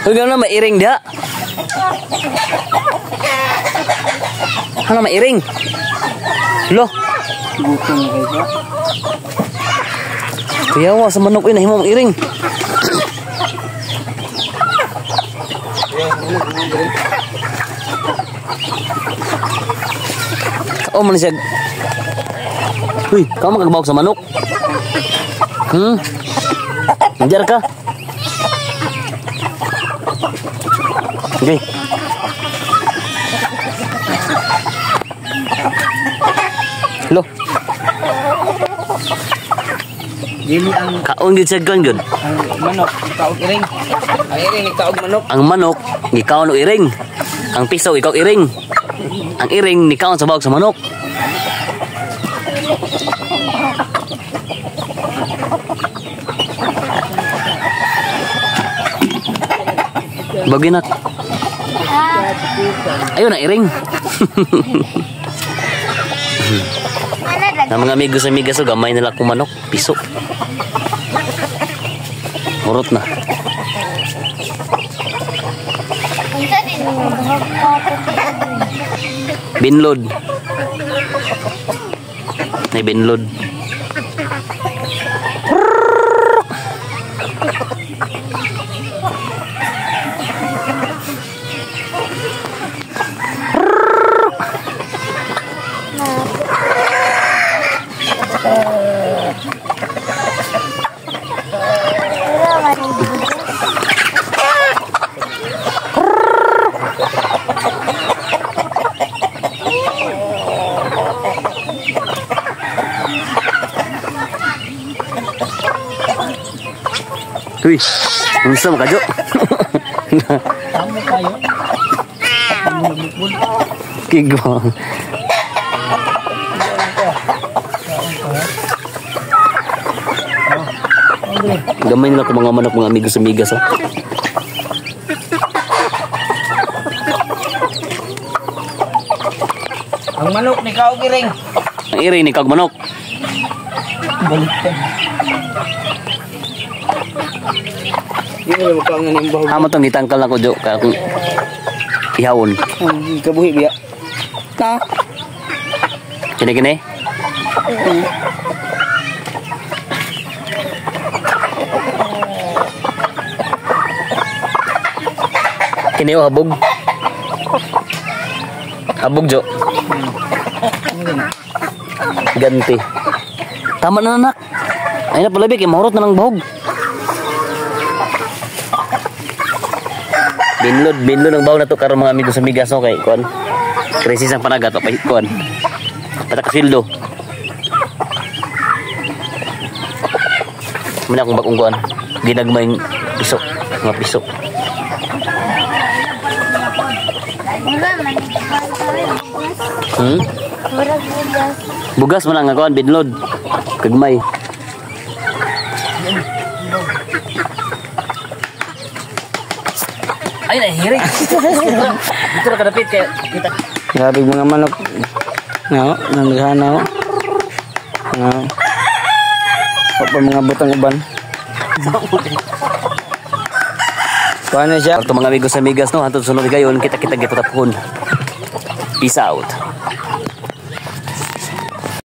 Uy, gano'n na mairing dia. Ano mairing? Lo. Gutom na kayo. Kuyawa sa manok yun, nahimo mairing. Oh, manisag. Uy, kamu magkabawag sa manok. Nandiyan ka. Okay. Lo. Dili ang kaon gid sa gud. ang manok, kaog iring. Ang iring kaog manok. Ang manok gikaon og iring. Ang piso ikaw iring. Ang iring ni kaon sa bawag sa manok. Baginak. Ayun na iring. Na mga amigos amigas so gamay nila kung manok, piso. Murot na. Binlod. May binlod. Uy, unsa mo kadyo? Tamo kayo. Kigo. Gamay nila ko mga manok, mga amigos amigas. Ang manok ni kaog iring. Ang iring ni kag manok. Baliktad. Di mo ba ang aning bahog? Amo tong gitangkal na ko jo ka akong ihawon. Ang kabuhi biya. Ta. Kini. Kini habog. Habog jo. Ganti. Tama na anak. Ay na palabi kay mahurot na ng bahog. Binlod ang bahog na to karon mga amigos amigas no kay kuan. Krisis ang panagat pa kuan. Patak sildo. Muna akong bagong kuan. Ginagmayng piso, mga piso. Bugas man ang kuan binlod. Kagmay. Ay na hiri. Dito ra kadapit kay kita. Grabe mga manok. No, nanggana. No. Pa mga butang uban. Paano siya? Para mga amigos amigas no, hantod sunod gayon kita kita gito tapon. Peace out.